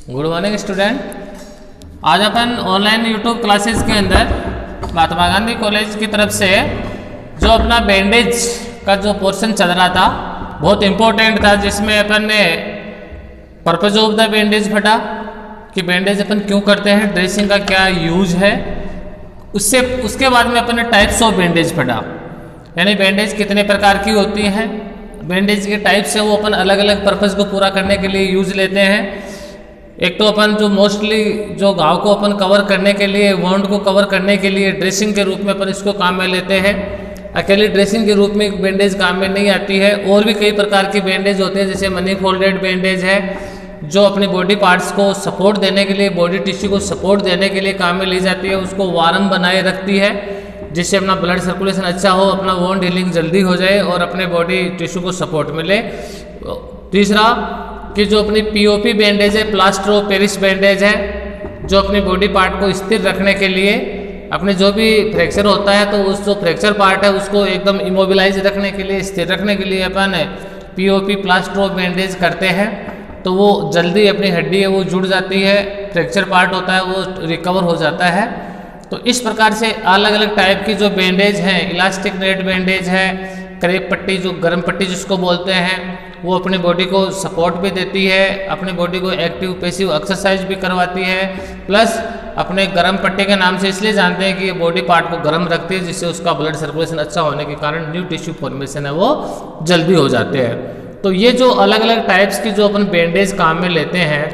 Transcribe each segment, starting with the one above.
Good morning student. आज अपन online YouTube classes के अंदर महात्मा गांधी कॉलेज की तरफ से जो अपना बैंडेज का जो पोर्शन चल रहा था बहुत इम्पोर्टेंट था, जिसमें अपन ने पर्पज ऑफ द बैंडेज पढ़ा कि बैंडेज अपन क्यों करते हैं, ड्रेसिंग का क्या यूज है। उसके बाद में अपन ने टाइप्स ऑफ बैंडेज पढ़ा, यानी बैंडेज कितने प्रकार की होती हैं, बैंडेज के टाइप्स है वो अपन अलग अलग पर्पज़ को पूरा करने के लिए यूज लेते हैं। एक तो अपन जो मोस्टली जो घाव को अपन कवर करने के लिए, वाउंड को कवर करने के लिए ड्रेसिंग के रूप में अपन इसको काम में लेते हैं। अकेली ड्रेसिंग के रूप में एक बैंडेज काम में नहीं आती है, और भी कई प्रकार की बैंडेज होते हैं, जैसे मनी फोल्डेड बैंडेज है जो अपनी बॉडी पार्ट्स को सपोर्ट देने के लिए, बॉडी टिश्यू को सपोर्ट देने के लिए काम में ली जाती है, उसको वार्म बनाए रखती है जिससे अपना ब्लड सर्कुलेशन अच्छा हो, अपना वोंड हीलिंग जल्दी हो जाए और अपने बॉडी टिश्यू को सपोर्ट मिले। तीसरा कि जो अपनी पीओपी बैंडेज है, प्लास्टर ऑफ पेरिस बैंडेज है, जो अपनी बॉडी पार्ट को स्थिर रखने के लिए, अपने जो भी फ्रैक्चर होता है तो उस जो फ्रैक्चर पार्ट है उसको एकदम इमोबिलाइज रखने के लिए, स्थिर रखने के लिए अपन पीओपी प्लास्टर ऑफ बैंडेज करते हैं, तो वो जल्दी अपनी हड्डी है वो जुड़ जाती है, फ्रैक्चर पार्ट होता है वो रिकवर हो जाता है। तो इस प्रकार से अलग अलग टाइप की जो बैंडेज हैं, इलास्टिक नेट बैंडेज है, क्रेप पट्टी जो गर्म पट्टी जिसको बोलते हैं, वो अपनी बॉडी को सपोर्ट भी देती है, अपनी बॉडी को एक्टिव पैसिव एक्सरसाइज भी करवाती है, प्लस अपने गर्म पट्टी के नाम से इसलिए जानते हैं कि ये बॉडी पार्ट को गर्म रखती है, जिससे उसका ब्लड सर्कुलेशन अच्छा होने के कारण न्यू टिश्यू फॉर्मेशन है वो जल्दी हो जाते हैं। तो ये जो अलग अलग टाइप्स की जो अपन बैंडेज काम में लेते हैं,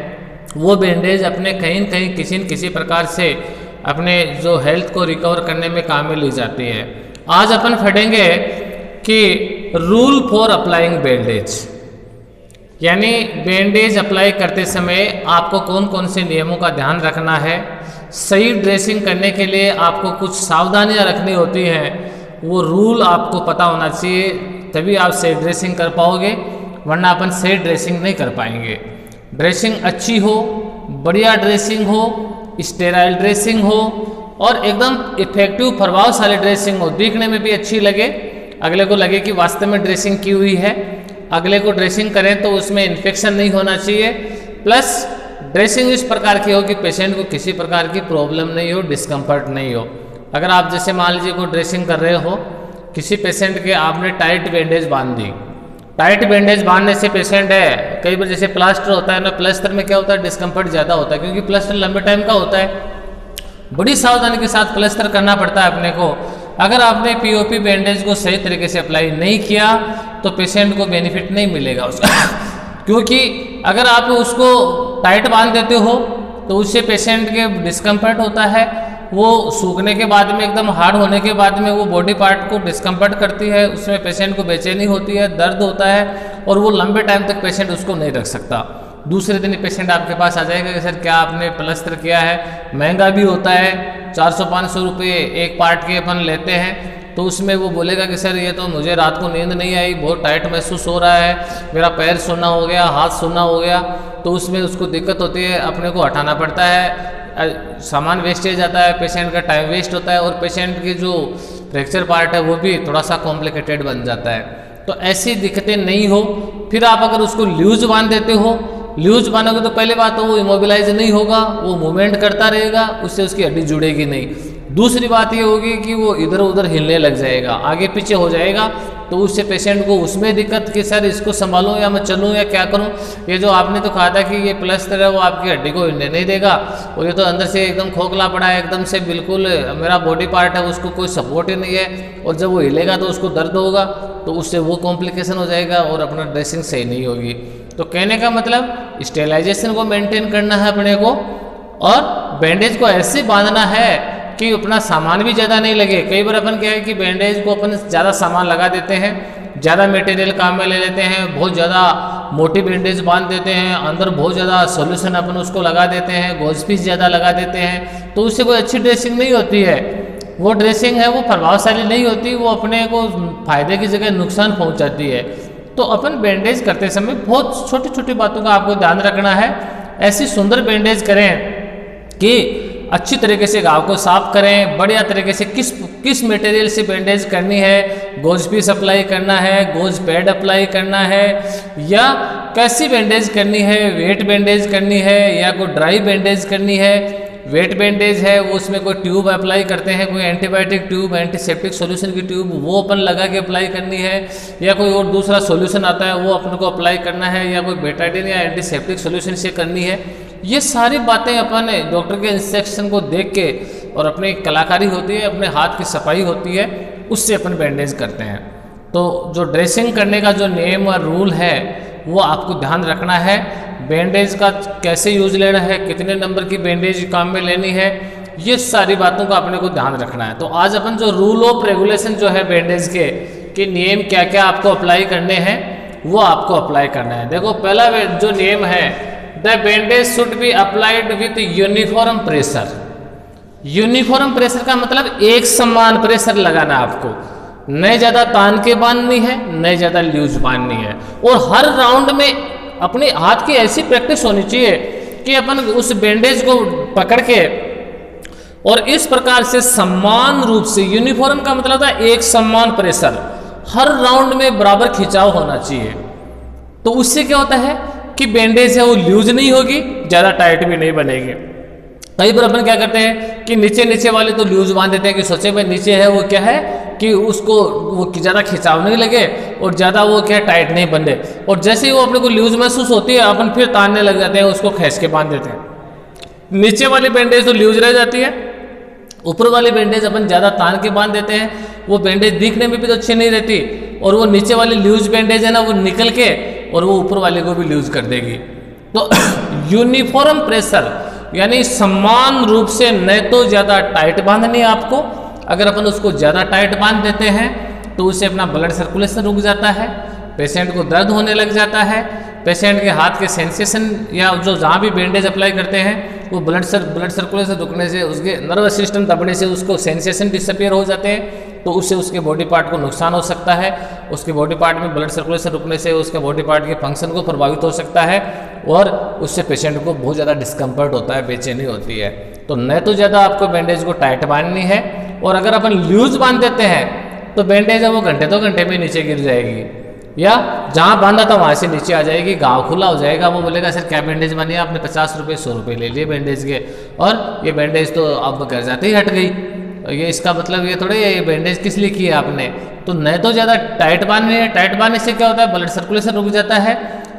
वो बैंडेज अपने कहीं न कहीं किसी न किसी प्रकार से अपने जो हेल्थ को रिकवर करने में काम में ली जाती है। आज अपन पढ़ेंगे कि रूल फॉर अप्लाइंग बैंडेज, यानी बैंडेज अप्लाई करते समय आपको कौन कौन से नियमों का ध्यान रखना है, सही ड्रेसिंग करने के लिए आपको कुछ सावधानियां रखनी होती हैं, वो रूल आपको पता होना चाहिए, तभी आप सही ड्रेसिंग कर पाओगे, वरना अपन सही ड्रेसिंग नहीं कर पाएंगे। ड्रेसिंग अच्छी हो, बढ़िया ड्रेसिंग हो, स्टेराइल ड्रेसिंग हो और एकदम इफेक्टिव प्रभावशाली ड्रेसिंग हो, दिखने में भी अच्छी लगे, अगले को लगे कि वास्तव में ड्रेसिंग की हुई है, अगले को ड्रेसिंग करें तो उसमें इन्फेक्शन नहीं होना चाहिए, प्लस ड्रेसिंग इस प्रकार की हो कि पेशेंट को किसी प्रकार की प्रॉब्लम नहीं हो, डिस्कम्फर्ट नहीं हो। अगर आप जैसे मान लीजिए कोई ड्रेसिंग कर रहे हो, किसी पेशेंट के आपने टाइट बैंडेज बांध दी, टाइट बैंडेज बांधने से पेशेंट है, कई बार जैसे प्लास्टर होता है ना, प्लास्टर में क्या होता है, डिस्कम्फर्ट ज़्यादा होता है क्योंकि प्लास्टर लंबे टाइम का होता है, बड़ी सावधानी के साथ प्लास्टर करना पड़ता है अपने को। अगर आपने पीओपी बैंडेज को सही तरीके से अप्लाई नहीं किया तो पेशेंट को बेनिफिट नहीं मिलेगा उसका क्योंकि अगर आप उसको टाइट बांध देते हो तो उससे पेशेंट के डिस्कम्फर्ट होता है, वो सूखने के बाद में एकदम हार्ड होने के बाद में वो बॉडी पार्ट को डिस्कम्फर्ट करती है, उसमें पेशेंट को बेचैनी होती है, दर्द होता है और वो लंबे टाइम तक पेशेंट उसको नहीं रख सकता। दूसरे दिन पेशेंट आपके पास आ जाएगा कि सर क्या आपने प्लास्टर किया है, महंगा भी होता है, 400-500 रुपये एक पार्ट के अपन लेते हैं, तो उसमें वो बोलेगा कि सर ये तो मुझे रात को नींद नहीं आई, बहुत टाइट महसूस हो रहा है, मेरा पैर सूना हो गया, हाथ सूना हो गया, तो उसमें उसको दिक्कत होती है, अपने को हटाना पड़ता है, सामान वेस्टेज जाता है, पेशेंट का टाइम वेस्ट होता है और पेशेंट की जो फ्रैक्चर पार्ट है वो भी थोड़ा सा कॉम्प्लिकेटेड बन जाता है। तो ऐसी दिक्कतें नहीं हो, फिर आप अगर उसको लूज बांध देते हो, लूज बांधोगे तो पहले बात तो वो इमोबिलाइज नहीं होगा, वो मूवमेंट करता रहेगा, उससे उसकी हड्डी जुड़ेगी नहीं। दूसरी बात ये होगी कि वो इधर उधर हिलने लग जाएगा, आगे पीछे हो जाएगा, तो उससे पेशेंट को उसमें दिक्कत कि सर इसको संभालूं या मैं चलूं या क्या करूं। ये जो आपने तो कहा था कि ये प्लास्टर है वो आपकी हड्डी को हिलने नहीं देगा, और ये तो अंदर से एकदम खोखला पड़ा है, एकदम से बिल्कुल मेरा बॉडी पार्ट है उसको कोई सपोर्ट ही नहीं है, और जब वो हिलेगा तो उसको दर्द होगा, तो उससे वो कॉम्प्लिकेशन हो जाएगा और अपना ड्रेसिंग सही नहीं होगी। तो कहने का मतलब स्टेलाइजेशन को मेंटेन करना है अपने को, और बैंडेज को ऐसे बांधना है कि अपना सामान भी ज़्यादा नहीं लगे। कई बार अपन क्या है कि बैंडेज को अपन ज़्यादा सामान लगा देते हैं, ज़्यादा मटेरियल काम में ले लेते हैं, बहुत ज़्यादा मोटी बैंडेज बांध देते हैं, अंदर बहुत ज़्यादा सॉल्यूशन अपन उसको लगा देते हैं, गॉज पीस ज़्यादा लगा देते हैं, तो उससे कोई अच्छी ड्रेसिंग नहीं होती है। वो ड्रेसिंग है वो प्रभावशाली नहीं होती, वो अपने को फायदे की जगह नुकसान पहुँचाती है। तो अपन बैंडेज करते समय बहुत छोटी छोटी बातों का आपको ध्यान रखना है, ऐसी सुंदर बैंडेज करें कि अच्छी तरीके से घाव को साफ करें, बढ़िया तरीके से किस मटेरियल से बैंडेज करनी है, गोज पीस अप्लाई करना है, गोज पैड अप्लाई करना है, या कैसी बैंडेज करनी है, वेट बैंडेज करनी है या कोई ड्राई बैंडेज करनी है। वेट बैंडेज है वो उसमें कोई ट्यूब अप्लाई करते हैं, कोई एंटीबायोटिक ट्यूब, एंटीसेप्टिक सॉल्यूशन की ट्यूब वो अपन लगा के अप्लाई करनी है, या कोई और दूसरा सॉल्यूशन आता है वो अपन को अप्लाई करना है, या कोई बेटाडीन या एंटीसेप्टिक सॉल्यूशन से करनी है। ये सारी बातें अपन डॉक्टर के इंस्ट्रक्शन को देख के और अपनी कलाकारी होती है, अपने हाथ की सफाई होती है, उससे अपन बैंडेज करते हैं। तो जो ड्रेसिंग करने का जो नियम और रूल है वो आपको ध्यान रखना है। बैंडेज का कैसे यूज लेना है, कितने नंबर की बैंडेज काम में लेनी है, ये सारी बातों का अपने को ध्यान रखना है। तो आज अपन जो रूल ऑफ रेगुलेशन जो है बैंडेज के नियम क्या क्या आपको अप्लाई करने हैं वो आपको अप्लाई करना है। देखो पहला जो नियम है, the bandage should be applied with uniform pressure. Uniform pressure का मतलब एक समान प्रेशर लगाना आपको, न ज़्यादा तान के बांधनी है न ज़्यादा लूज बांधनी है। और हर राउंड में अपने हाथ की ऐसी प्रैक्टिस होनी चाहिए कि अपन उस बैंडेज को पकड़ के और इस प्रकार से समान रूप से, यूनिफॉर्म का मतलब था एक समान प्रेशर, हर राउंड में बराबर खिंचाव होना चाहिए। तो उससे क्या होता है कि बैंडेज है वो लूज नहीं होगी, ज़्यादा टाइट भी नहीं बनेगी। कई बार अपन क्या करते हैं कि नीचे वाले तो लूज बांध देते हैं कि सोचे भाई नीचे है वो क्या है कि उसको वो ज़्यादा खिंचाव नहीं लगे और ज़्यादा वो क्या टाइट नहीं बंधे, और जैसे ही वो अपने को लूज महसूस होती है अपन फिर तानने लग जाते हैं, उसको खींच के बांध देते हैं। नीचे वाली बैंडेज तो लूज रह जाती है, ऊपर वाली बैंडेज अपन ज़्यादा तान के बांध देते हैं, वो बैंडेज दिखने में भी तो अच्छी नहीं रहती, और वो नीचे वाली लूज बैंडेज है ना वो निकल के और वो ऊपर वाले को भी लूज कर देगी। तो यूनिफॉर्म प्रेशर यानी समान रूप से न तो ज़्यादा टाइट बांधनी है आपको। अगर अपन उसको ज़्यादा टाइट बांध देते हैं तो उससे अपना ब्लड सर्कुलेशन रुक जाता है, पेशेंट को दर्द होने लग जाता है, पेशेंट के हाथ के सेंसेशन या जो जहाँ भी बैंडेज अप्लाई करते हैं वो ब्लड सर्कुलेशन रुकने से, उसके नर्वस सिस्टम दबने से उसको सेंसेशन डिसअपियर हो जाते हैं, तो उससे उसके बॉडी पार्ट को नुकसान हो सकता है। उसके बॉडी पार्ट में ब्लड सर्कुलेशन रुकने से उसके बॉडी पार्ट के फंक्शन को प्रभावित हो सकता है और उससे पेशेंट को बहुत ज़्यादा डिस्कम्फर्ट होता है, बेचैनी होती है। तो न तो ज़्यादा आपको बैंडेज को टाइट बांधनी है, और अगर अपन लूज बांध देते हैं तो बैंडेज है वो घंटे 2 घंटे में नीचे गिर जाएगी, या जहाँ बांधा था वहाँ से नीचे आ जाएगी, घाव खुला हो जाएगा। वो बोलेगा सर क्या बैंडेज बांधी, आपने 50 रुपये 100 रुपये ले लिए बैंडेज के, और ये बैंडेज तो अब घर जाते ही हट गई। ये इसका मतलब ये थोड़े ये बैंडेज किस लिए किया आपने। तो न तो ज़्यादा टाइट बांधनी है, टाइट बांधने से क्या होता है ब्लड सर्कुलेशन रुक जाता है,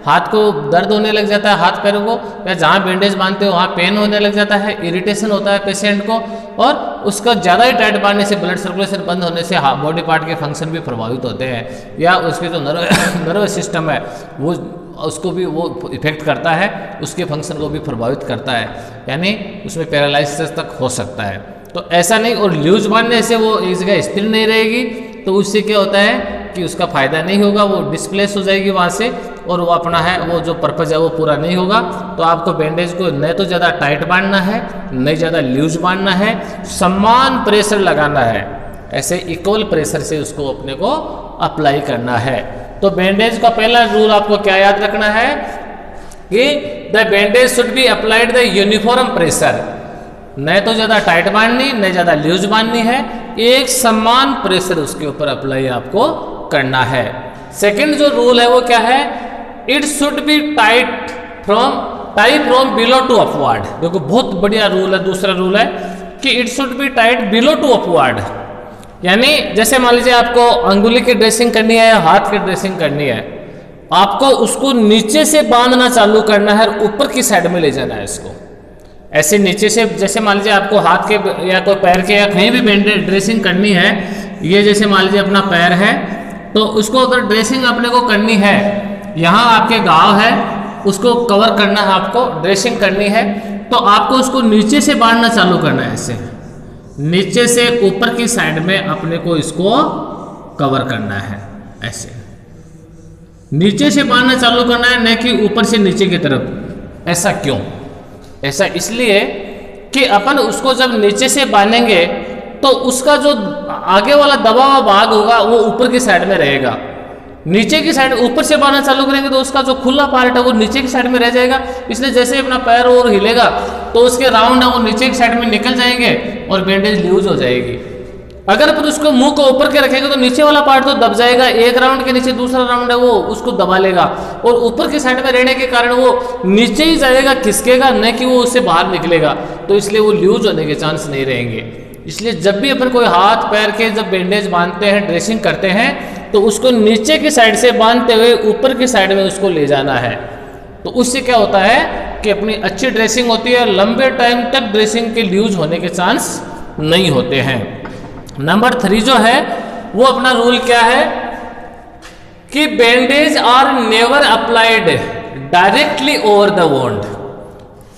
हाथ को दर्द होने लग जाता है, हाथ पैरों को, या जहाँ बैंडेज बांधते हो वहाँ पेन होने लग जाता है, इरिटेशन होता है पेशेंट को, और उसका ज़्यादा ही टाइट बांधने से ब्लड सर्कुलेशन बंद होने से बॉडी पार्ट के फंक्शन भी प्रभावित होते हैं, या उसके जो नर्वस सिस्टम है वो उसको भी वो इफेक्ट करता है, उसके फंक्शन को भी प्रभावित करता है, यानी उसमें पैरालिसिस तक हो सकता है। तो ऐसा नहीं, और लूज बांधने से वो एक जगह स्थिर नहीं रहेगी, तो उससे क्या होता है कि उसका फ़ायदा नहीं होगा, वो डिस्प्लेस हो जाएगी वहाँ से, और वो अपना है वो जो पर्पज़ है वो पूरा नहीं होगा। तो आपको बैंडेज को न तो ज़्यादा टाइट बांधना है न ज़्यादा लूज बांधना है, समान प्रेशर लगाना है, ऐसे इक्वल प्रेशर से उसको अपने को अप्लाई करना है। तो बैंडेज का पहला रूल आपको क्या याद रखना है कि the bandage should be applied the uniform pressure, न तो ज़्यादा टाइट बांधनी न ज़्यादा लूज बांधनी है, एक समान प्रेशर उसके ऊपर अप्लाई आपको करना है। सेकंड जो रूल है वो क्या है, it should be tight from below to upward. देखो बहुत बढ़िया रूल है। दूसरा रूल है कि it should be tight below to upward, यानी जैसे मान लीजिए आपको अंगुली की ड्रेसिंग करनी है या हाथ की ड्रेसिंग करनी है, आपको उसको नीचे से बांधना चालू करना है, ऊपर की साइड में ले जाना है इसको, ऐसे नीचे से। जैसे मान लीजिए आपको हाथ के या कोई पैर के या कहीं भी बैंडेज ड्रेसिंग करनी है, ये जैसे मान लीजिए अपना पैर है तो उसको अगर ड्रेसिंग अपने को करनी है, यहाँ आपके घाव है उसको कवर करना है, आपको ड्रेसिंग करनी है, तो आपको उसको नीचे से बांधना चालू करना है, ऐसे नीचे से ऊपर की साइड में अपने को इसको कवर करना है, ऐसे नीचे से बांधना चालू करना है, न कि ऊपर से नीचे की तरफ। ऐसा क्यों? ऐसा इसलिए कि अपन उसको जब नीचे से बांधेंगे तो उसका जो आगे वाला दबा हुआ भाग होगा वो ऊपर की साइड में रहेगा, नीचे की साइड ऊपर से बांधना चालू करेंगे तो उसका जो खुला पार्ट है वो नीचे की साइड में रह जाएगा। इसलिए जैसे अपना पैर और हिलेगा तो उसके राउंड है वो नीचे की साइड में निकल जाएंगे और बैंडेज लूज हो जाएगी। अगर अपन उसको मुंह को ऊपर के रखेंगे तो नीचे वाला पार्ट तो दब जाएगा, एक राउंड के नीचे दूसरा राउंड है वो उसको दबा लेगा, और ऊपर की साइड में रहने के कारण वो नीचे ही जाएगा, खिसकेगा, न कि वो उससे बाहर निकलेगा। तो इसलिए वो लूज होने के चांस नहीं रहेंगे। इसलिए जब भी अपन कोई हाथ पैर के जब बैंडेज बांधते हैं, ड्रेसिंग करते हैं, तो उसको नीचे की साइड से बांधते हुए ऊपर की साइड में उसको ले जाना है। तो उससे क्या होता है कि अपनी अच्छी ड्रेसिंग होती है, लंबे टाइम तक ड्रेसिंग के लूज होने के चांस नहीं होते हैं। नंबर 3 जो है वो अपना रूल क्या है कि bandage are never applied directly over the wound.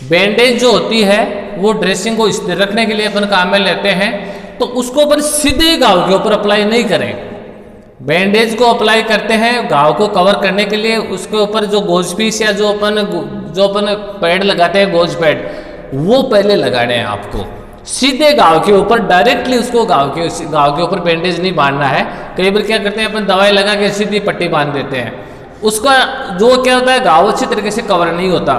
Bandage जो होती है वो ड्रेसिंग को स्थिर रखने के लिए अपन काम में लेते हैं, तो उसको अपन सीधे घाव के ऊपर अप्लाई नहीं करें। बैंडेज को अप्लाई करते हैं घाव को कवर करने के लिए, उसके ऊपर जो गोज पीस या जो अपन पैड लगाते हैं, गोज पैड, वो पहले लगाने हैं आपको। सीधे घाव के ऊपर डायरेक्टली उसको घाव के ऊपर बैंडेज नहीं बांधना है। कई बार क्या करते हैं अपन दवाई लगा के सीधी पट्टी बांध देते हैं, उसका जो क्या होता है घाव अच्छी तरीके से कवर नहीं होता,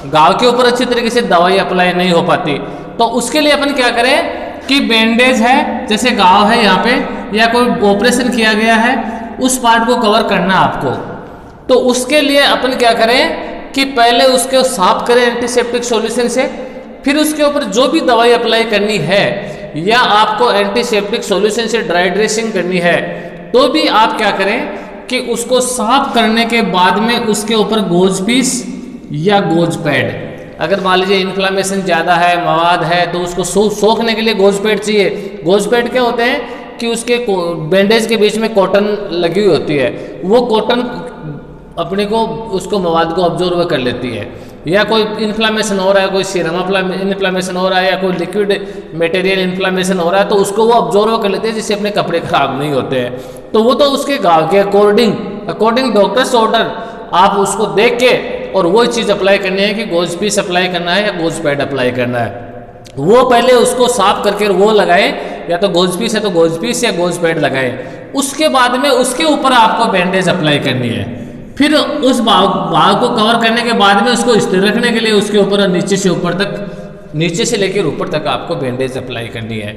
घाव के ऊपर अच्छी तरीके से दवाई अप्लाई नहीं हो पाती। तो उसके लिए अपन क्या करें कि बैंडेज है, जैसे घाव है यहाँ पे या कोई ऑपरेशन किया गया है, उस पार्ट को कवर करना आपको। तो उसके लिए अपन क्या करें कि पहले उसको साफ करें एंटीसेप्टिक सॉल्यूशन से, फिर उसके ऊपर जो भी दवाई अप्लाई करनी है या आपको एंटीसेप्टिक सॉल्यूशन से ड्राई ड्रेसिंग करनी है, तो भी आप क्या करें कि उसको साफ करने के बाद में उसके ऊपर गोज पीस या गोज पैड, अगर मान लीजिए इन्फ्लामेशन ज़्यादा है, मवाद है, तो उसको सोखने के लिए गोज पैड चाहिए। गोज पैड क्या होते हैं कि उसके बैंडेज के बीच में कॉटन लगी हुई होती है, वो कॉटन अपने को उसको मवाद को ऑब्जर्व कर लेती है। या कोई इन्फ्लामेशन हो रहा है, कोई सीरम इन्फ्लामेशन हो रहा है या कोई लिक्विड मटेरियल इन्फ्लामेशन हो रहा है, तो उसको वो ऑब्जर्व कर लेते हैं जिससे अपने कपड़े खराब नहीं होते हैं। तो वो तो उसके घाव के अकॉर्डिंग डॉक्टर्स ऑर्डर आप उसको देख के और वो चीज़ अप्लाई करनी है कि गोज पीस अप्लाई करना है या गोज पैड अप्लाई करना है। वो पहले उसको साफ करके वो लगाए, या तो गोज पीस है तो गोज पीस या गोज पैड लगाए। उसके बाद में उसके ऊपर आपको बैंडेज अप्लाई करनी है। फिर उस भाग को कवर करने के बाद में उसको स्थिर रखने के लिए उसके ऊपर नीचे से लेकर ऊपर तक आपको बैंडेज अप्लाई करनी है।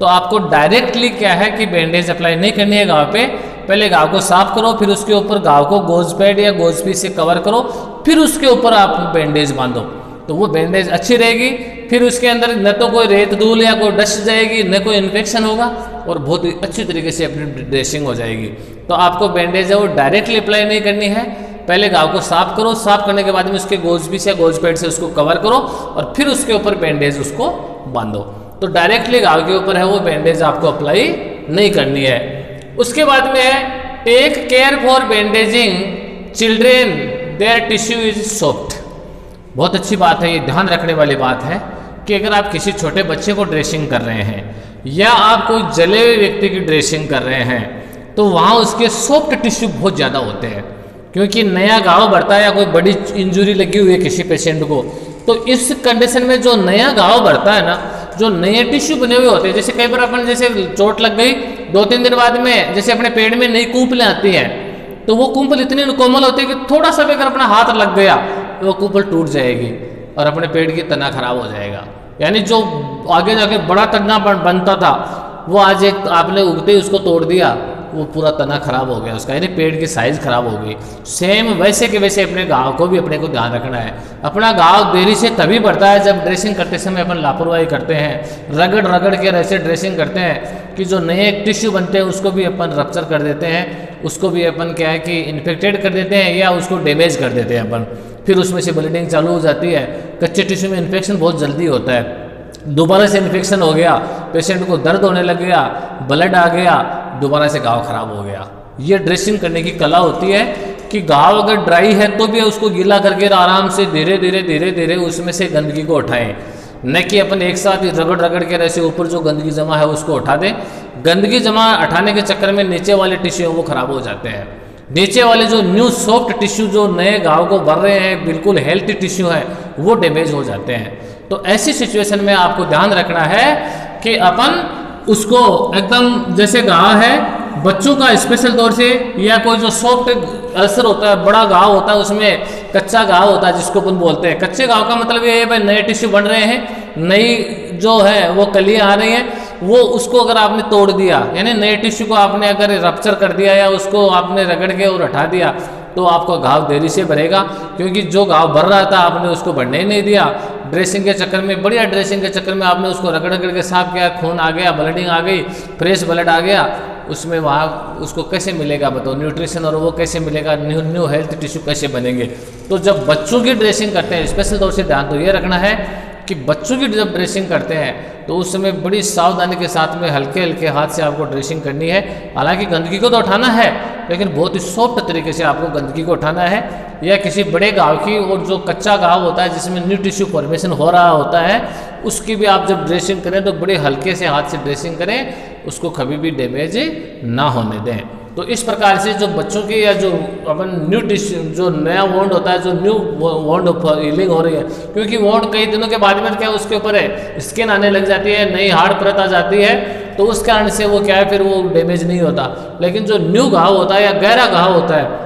तो आपको डायरेक्टली क्या है कि बैंडेज अप्लाई नहीं करनी है घाव पे, पहले घाव को साफ करो, फिर उसके ऊपर घाव को गोज पैड या गोज पीस से कवर करो, फिर उसके ऊपर आप बैंडेज बांधो, तो वो बैंडेज अच्छी रहेगी। फिर उसके अंदर न तो कोई रेत धूल या कोई डस्ट जाएगी, न कोई इन्फेक्शन होगा, और बहुत ही अच्छी तरीके से अपनी ड्रेसिंग हो जाएगी। तो आपको बैंडेज है वो डायरेक्टली अप्लाई नहीं करनी है, पहले घाव को साफ करो, साफ करने के बाद में उसके गोज पीस या गोज पैड से उसको कवर करो और फिर उसके ऊपर बैंडेज उसको बांधो। तो डायरेक्टली घाव के ऊपर है वो बैंडेज आपको अप्लाई नहीं करनी है। उसके बाद में है take care for bandaging children their tissue is soft. बहुत अच्छी बात है, ये ध्यान रखने वाली बात है कि अगर आप किसी छोटे बच्चे को ड्रेसिंग कर रहे हैं या आप कोई जले हुए व्यक्ति की ड्रेसिंग कर रहे हैं, तो वहाँ उसके सॉफ्ट टिश्यू बहुत ज़्यादा होते हैं, क्योंकि नया घाव बढ़ता है या कोई बड़ी इंजरी लगी हुई है किसी पेशेंट को, तो इस कंडीशन में जो नया घाव बढ़ता है ना, जो नए टिश्यू बने हुए होते हैं, जैसे कई बार अपन जैसे चोट लग गई 2-3 दिन बाद में जैसे अपने पेट में नई कुंपलें आती हैं, तो वो कुंपल इतनी कोमल होती है कि थोड़ा सा भी अगर अपना हाथ लग गया तो वो कुंपल टूट जाएगी और अपने पेट की तना खराब हो जाएगा। यानी जो आगे जाके बड़ा तना बनता था वो आज एक आपने उगते ही उसको तोड़ दिया, वो पूरा तना खराब हो गया उसका, यानी पेट की साइज खराब हो गई। सेम वैसे के वैसे अपने घाव को भी अपने को ध्यान रखना है। अपना घाव देरी से तभी बढ़ता है जब ड्रेसिंग करते समय अपन लापरवाही करते हैं, रगड़ के ऐसे ड्रेसिंग करते हैं कि जो नए टिश्यू बनते हैं उसको भी अपन रप्चर कर देते हैं, उसको भी अपन क्या है कि इन्फेक्टेड कर देते हैं या उसको डैमेज कर देते हैं अपन, फिर उसमें से ब्लीडिंग चालू हो जाती है। कच्चे टिश्यू में इन्फेक्शन बहुत जल्दी होता है, दोबारा से इन्फेक्शन हो गया, पेशेंट को दर्द होने लग गया, ब्लड आ गया, दोबारा से घाव खराब हो गया। ये ड्रेसिंग करने की कला होती है कि घाव अगर ड्राई है तो भी उसको गीला करके आराम से धीरे धीरे उसमें से गंदगी को उठाएं, न कि अपन एक साथ रगड़ के ऐसे ऊपर जो गंदगी जमा है उसको उठा दें। गंदगी जमा हटाने के चक्कर में नीचे वाले टिश्यू वो खराब हो जाते हैं। नीचे वाले जो न्यू सॉफ्ट टिश्यू जो नए घाव को भर रहे हैं, बिल्कुल हेल्थी टिश्यू है, वो डैमेज हो जाते हैं। तो ऐसी सिचुएशन में आपको ध्यान रखना है कि अपन उसको एकदम जैसे घाव है बच्चों का स्पेशल तौर से, या कोई जो सॉफ्ट अल्सर होता है, बड़ा घाव होता है, उसमें कच्चा घाव होता है जिसको अपन बोलते हैं। कच्चे घाव का मतलब ये है भाई नए टिश्यू बन रहे हैं, नई जो है वो कलियाँ आ रही हैं, वो उसको अगर आपने तोड़ दिया, यानी नए टिश्यू को आपने अगर रप्चर कर दिया या उसको आपने रगड़ के और हटा दिया, तो आपका घाव देरी से भरेगा, क्योंकि जो घाव भर रहा था आपने उसको बढ़ने ही नहीं दिया। ड्रेसिंग के चक्कर में, बढ़िया ड्रेसिंग के चक्कर में आपने उसको रगड़ रगड़ के साफ किया, खून आ गया, ब्लडिंग आ गई, फ्रेश ब्लड आ गया, उसमें वहाँ उसको कैसे मिलेगा बताओ न्यूट्रिशन, और वो कैसे मिलेगा, न्यू हेल्थ टिश्यू कैसे बनेंगे। तो जब बच्चों की ड्रेसिंग करते हैं, स्पेशल तौर से ध्यान तो ये रखना है कि बच्चों की जब ड्रेसिंग करते हैं तो उस समय बड़ी सावधानी के साथ में हल्के हल्के हाथ से आपको ड्रेसिंग करनी है। हालांकि गंदगी को तो उठाना है, लेकिन बहुत ही सॉफ्ट तरीके से आपको गंदगी को उठाना है। या किसी बड़े घाव की, और जो कच्चा घाव होता है जिसमें न्यू टिश्यू फॉर्मेशन हो रहा होता है, उसकी भी आप जब ड्रेसिंग करें तो बड़े हल्के से हाथ से ड्रेसिंग करें, उसको कभी भी डैमेज ना होने दें। तो इस प्रकार से जो बच्चों की या जो अपन न्यू टिश्यू, जो नया वोंड होता है, जो न्यू वोंड हीलिंग हो रही है, क्योंकि वोंड कई दिनों के बाद में क्या उसके ऊपर है स्किन आने लग जाती है, नई हार्ड परत आ जाती है, तो उस कारण से वो क्या है फिर वो डैमेज नहीं होता। लेकिन जो न्यू घाव होता है या गहरा घाव होता है,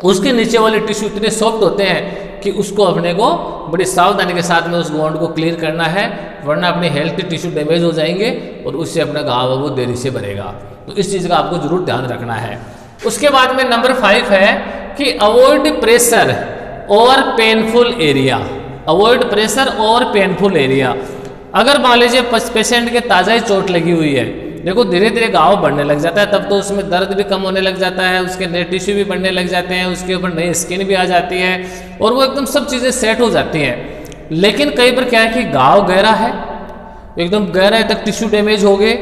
उसके नीचे वाले टिश्यू इतने सॉफ्ट होते हैं कि उसको अपने को बड़ी सावधानी के साथ में उस वोंड को क्लियर करना है, वरना अपने हेल्थ टिश्यू डैमेज हो जाएंगे और उससे अपना घाव है वो देरी से भरेगा। तो इस चीज़ का आपको जरूर ध्यान रखना है। उसके बाद में नंबर 5 है कि अवॉइड प्रेशर और पेनफुल एरिया। अवॉइड प्रेशर और पेनफुल एरिया। अगर मान लीजिए पेशेंट के ताज़ा ही चोट लगी हुई है, देखो धीरे धीरे घाव बढ़ने लग जाता है, तब तो उसमें दर्द भी कम होने लग जाता है, उसके नए टिश्यू भी बढ़ने लग जाते हैं, उसके ऊपर नई स्किन भी आ जाती है और वो एकदम सब चीज़ें सेट हो जाती हैं। लेकिन कई बार क्या है कि घाव गहरा है, एकदम गहरा तक टिश्यू डैमेज हो गए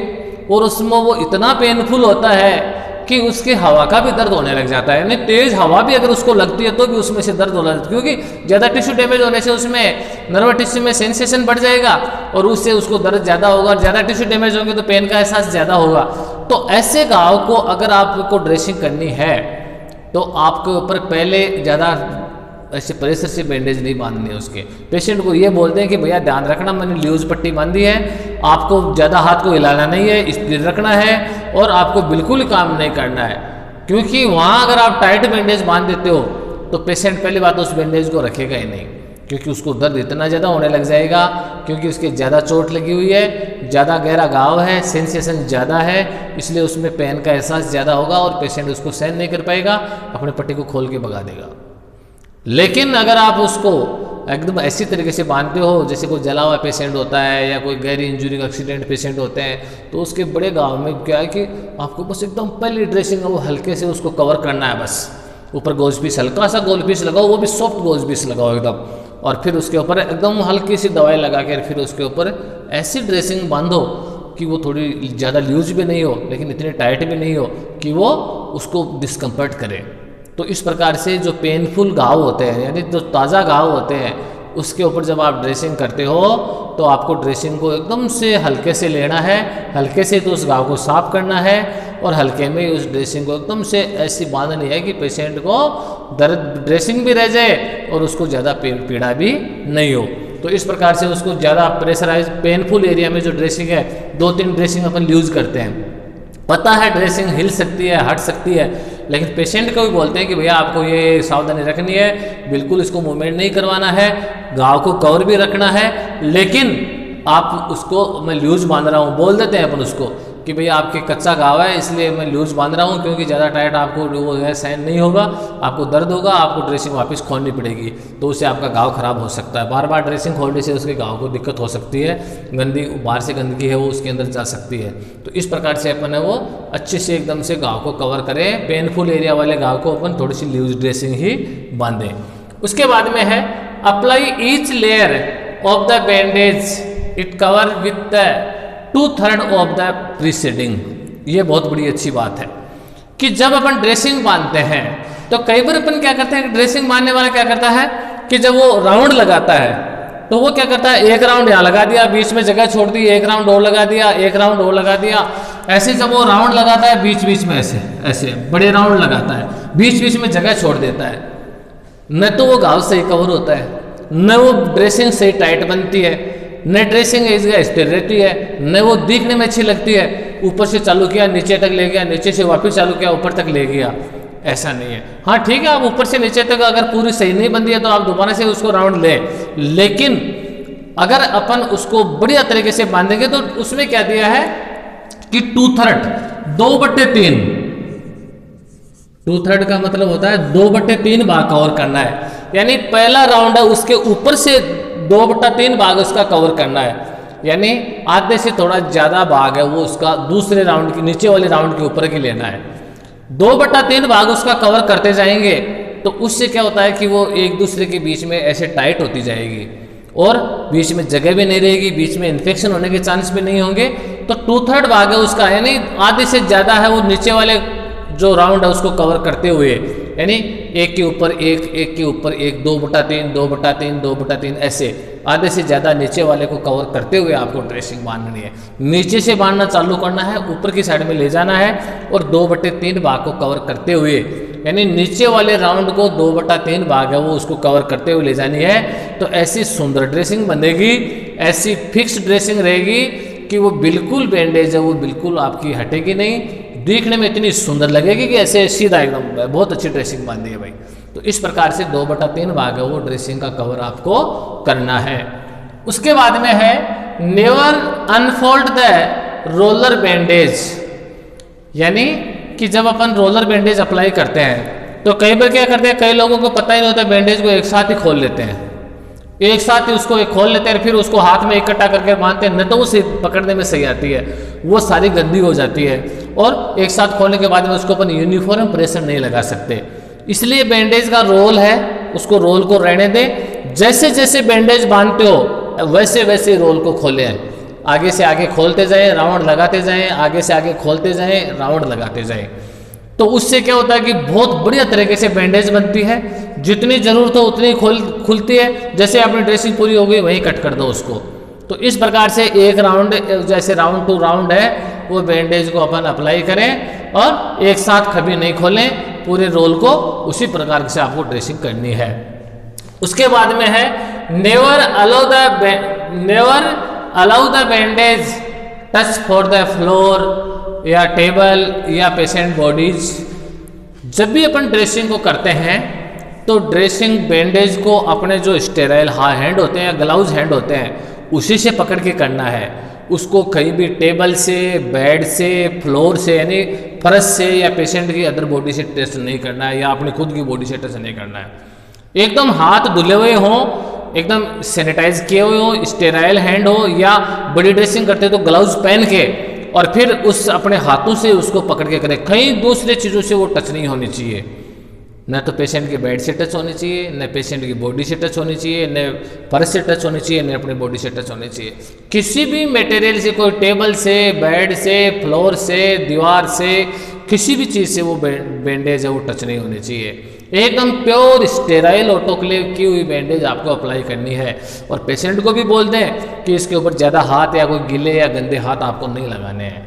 और उसमें वो इतना पेनफुल होता है कि उसके हवा का भी दर्द होने लग जाता है। यानी तेज हवा भी अगर उसको लगती है तो भी उसमें से दर्द होने लगता है, क्योंकि ज़्यादा टिश्यू डैमेज होने से उसमें नर्व टिश्यू में सेंसेशन बढ़ जाएगा और उससे उसको दर्द ज़्यादा होगा, और ज़्यादा टिश्यू डैमेज होंगे तो पेन का एहसास ज़्यादा होगा। तो ऐसे घाव को अगर आपको ड्रेसिंग करनी है तो आपके ऊपर पहले ज़्यादा ऐसे प्रेशर से बैंडेज नहीं बांधनी है। उसके पेशेंट को ये बोलते हैं कि भैया ध्यान रखना, मैंने लूज पट्टी बांधी है, आपको ज़्यादा हाथ को हिलाना नहीं है, स्थिर रखना है और आपको बिल्कुल काम नहीं करना है। क्योंकि वहाँ अगर आप टाइट बैंडेज बांध देते हो तो पेशेंट पहली बात उस बैंडेज को रखेगा ही नहीं, क्योंकि उसको दर्द इतना ज़्यादा होने लग जाएगा, क्योंकि उसके ज़्यादा चोट लगी हुई है, ज़्यादा गहरा घाव है, सेंसेशन ज़्यादा है, इसलिए उसमें पेन का एहसास ज़्यादा होगा और पेशेंट उसको सहन नहीं कर पाएगा, अपने पट्टी को खोल के भगा देगा। लेकिन अगर आप उसको एकदम ऐसी तरीके से बांधते हो जैसे कोई जला हुआ पेशेंट होता है या कोई गहरी इंजरी का एक्सीडेंट पेशेंट होते हैं, तो उसके बड़े घाव में क्या है कि आपको बस एकदम पहली ड्रेसिंग वो हल्के से उसको कवर करना है, बस ऊपर गोज पीस हल्का सा गोल पीस लगाओ, वो भी सॉफ्ट गोज पीस लगाओ एकदम, और फिर उसके ऊपर एकदम हल्की सी दवाई लगा कर फिर उसके ऊपर ऐसी ड्रेसिंग बांधो कि वो थोड़ी ज़्यादा लूज भी नहीं हो लेकिन इतनी टाइट भी नहीं हो कि वो उसको डिस्कम्फर्ट करे। तो इस प्रकार से जो पेनफुल घाव होते हैं, यानी जो ताज़ा घाव होते हैं, उसके ऊपर जब आप ड्रेसिंग करते हो तो आपको ड्रेसिंग को एकदम से हल्के से लेना है, हल्के से तो उस घाव को साफ करना है और हल्के में उस ड्रेसिंग को एकदम से ऐसी बांधनी है कि पेशेंट को दर्द ड्रेसिंग भी रह जाए और उसको ज़्यादा पीड़ा भी नहीं हो। तो इस प्रकार से उसको ज़्यादा प्रेशराइज पेनफुल एरिया में जो ड्रेसिंग है, 2-3 ड्रेसिंग अपन यूज़ करते हैं। पता है ड्रेसिंग हिल सकती है, हट सकती है, लेकिन पेशेंट को भी बोलते हैं कि भैया आपको ये सावधानी रखनी है, बिल्कुल इसको मूवमेंट नहीं करवाना है, घाव को कवर भी रखना है, लेकिन आप उसको मैं लूज बांध रहा हूँ बोल देते हैं अपन उसको कि भैया आपके कच्चा घाव है इसलिए मैं लूज बांध रहा हूँ, क्योंकि ज़्यादा टाइट आपको वो है सहन नहीं होगा, आपको दर्द होगा, आपको ड्रेसिंग वापस खोलनी पड़ेगी, तो उससे आपका घाव खराब हो सकता है। बार बार ड्रेसिंग खोलने से उसके घाव को दिक्कत हो सकती है, गंदी बाहर से गंदगी है वो उसके अंदर जा सकती है। तो इस प्रकार से अपन है वो अच्छे से एकदम से घाव को कवर करें, पेनफुल एरिया वाले घाव को अपन थोड़ी सी लूज ड्रेसिंग ही बांधें। उसके बाद में है apply each layer of the bandage it cover with the 2/3 of the preceding. ये बहुत बड़ी अच्छी बात है कि जब अपन ड्रेसिंग बांधते हैं तो कई बार अपन क्या करते हैं कि ड्रेसिंग बांधने वाला क्या करता है कि जब वो राउंड लगाता है तो वो क्या करता है, एक राउंड यहाँ लगा दिया, बीच में जगह छोड़ दी, एक राउंड और लगा दिया, एक राउंड और लगा दिया। ऐसे जब वो राउंड लगाता है बीच बीच में ऐसे ऐसे बड़े राउंड लगाता है, बीच बीच में जगह छोड़ देता है, न तो वो घाव सही कवर होता है, न वो ड्रेसिंग सही टाइट बनती है, न ड्रेसिंग स्थिर रहती है, न वो दिखने में अच्छी लगती है। ऊपर से चालू किया नीचे तक ले गया, नीचे से वापस चालू किया ऊपर तक ले गया, ऐसा नहीं है। हाँ ठीक है, आप ऊपर से नीचे तक अगर पूरी सही नहीं बनती है तो आप दोबारा से उसको राउंड ले, लेकिन अगर अपन उसको बढ़िया तरीके से बांधेंगे तो उसमें क्या दिया है कि 2/3, 2/3, 2/3 का मतलब होता है 2/3 भाग कवर करना है। यानी पहला राउंड है उसके ऊपर से 2/3 भाग उसका कवर करना है, यानी आधे से थोड़ा ज्यादा भाग है वो उसका दूसरे राउंड के नीचे वाले राउंड के ऊपर की लेना है। 2/3 भाग उसका कवर करते जाएंगे तो उससे क्या होता है कि वो एक दूसरे के बीच में ऐसे टाइट होती जाएगी और बीच में जगह भी नहीं रहेगी, बीच में इन्फेक्शन होने के चांस भी नहीं होंगे। तो 2/3 भाग है उसका, यानी आधे से ज़्यादा है वो नीचे वाले जो राउंड है उसको कवर करते हुए, यानी एक के ऊपर एक, एक के ऊपर एक, 2/3, 2/3, 2/3 ऐसे आधे से ज़्यादा नीचे वाले को कवर करते हुए आपको ड्रेसिंग बांधनी है। नीचे से बांधना चालू करना है, ऊपर की साइड में ले जाना है और 2/3 भाग को कवर करते हुए, यानी नीचे वाले राउंड को 2/3 भाग है वो उसको कवर करते हुए ले जानी है। तो ऐसी सुंदर ड्रेसिंग बनेगी, ऐसी फिक्स ड्रेसिंग रहेगी कि वो बिल्कुल बैंडेज है वो बिल्कुल आपकी हटेगी नहीं, देखने में इतनी सुंदर लगेगी कि ऐसे सीधा एकदम बहुत अच्छी ड्रेसिंग बांधी है भाई। तो इस प्रकार से 2/3 भाग है वो ड्रेसिंग का कवर आपको करना है। उसके बाद में है never unfold the roller bandage, यानी कि जब अपन रोलर बैंडेज अप्लाई करते हैं तो कई बार क्या करते हैं, कई लोगों को पता ही नहीं होता, बैंडेज को एक साथ ही खोल लेते हैं, एक साथ ही उसको खोल लेते हैं, फिर उसको हाथ में इकट्ठा करके बांधते हैं, न तो उसे पकड़ने में सही आती है, वो सारी गंदी हो जाती है और एक साथ खोलने के बाद में उसको अपन यूनिफॉर्म प्रेशर नहीं लगा सकते। इसलिए बैंडेज का रोल है, उसको रोल को रहने दें, जैसे जैसे बैंडेज बांधते हो वैसे वैसे रोल को खोलें, आगे से आगे खोलते जाएं, राउंड लगाते जाएं, आगे से आगे खोलते जाएं, राउंड लगाते जाएं। तो उससे क्या होता है कि बहुत बढ़िया तरीके से बैंडेज बनती है, जितनी जरूरत हो उतनी खुलती है, जैसे अपनी ड्रेसिंग पूरी हो गई वहीं कट कर दो उसको। तो इस प्रकार से एक राउंड जैसे राउंड टू राउंड है वो बैंडेज को अपन अप्लाई करें और एक साथ कभी नहीं खोलें, पूरे रोल को उसी प्रकार से आपको ड्रेसिंग करनी है। उसके बाद में है never allow the bandage touch for the floor या टेबल या पेशेंट बॉडीज। जब भी अपन ड्रेसिंग को करते हैं तो ड्रेसिंग बैंडेज को अपने जो स्टेराइल हैंड होते हैं या ग्लव्स हैंड होते हैं उसी से पकड़ के करना है, उसको कहीं भी टेबल से, बेड से, फ्लोर से यानी फर्श से या पेशेंट की अदर बॉडी से टच नहीं करना है या अपनी खुद की बॉडी से टच नहीं करना है। एकदम हाथ धुले हुए हों, एकदम सैनिटाइज किए हुए हों, स्टेराइल हैंड हो या बॉडी ड्रेसिंग करते तो ग्लव्स पहन के और फिर उस अपने हाथों से उसको पकड़ के करें, कहीं दूसरे चीज़ों से वो टच नहीं होनी चाहिए, न तो पेशेंट के बेड से टच होनी चाहिए, न पेशेंट की बॉडी से टच होनी चाहिए, न फर्श से टच होनी चाहिए, न अपनी बॉडी से टच होनी चाहिए। किसी भी मटेरियल से, कोई टेबल से, बेड से, फ्लोर से, दीवार से, किसी भी चीज़ से वो बैंडेज है वो टच नहीं होनी चाहिए। एकदम प्योर स्टेराइल ऑटोक्लेव की हुई बैंडेज आपको अप्लाई करनी है और पेशेंट को भी बोल दें कि इसके ऊपर ज़्यादा हाथ या कोई गीले या गंदे हाथ आपको नहीं लगाने हैं।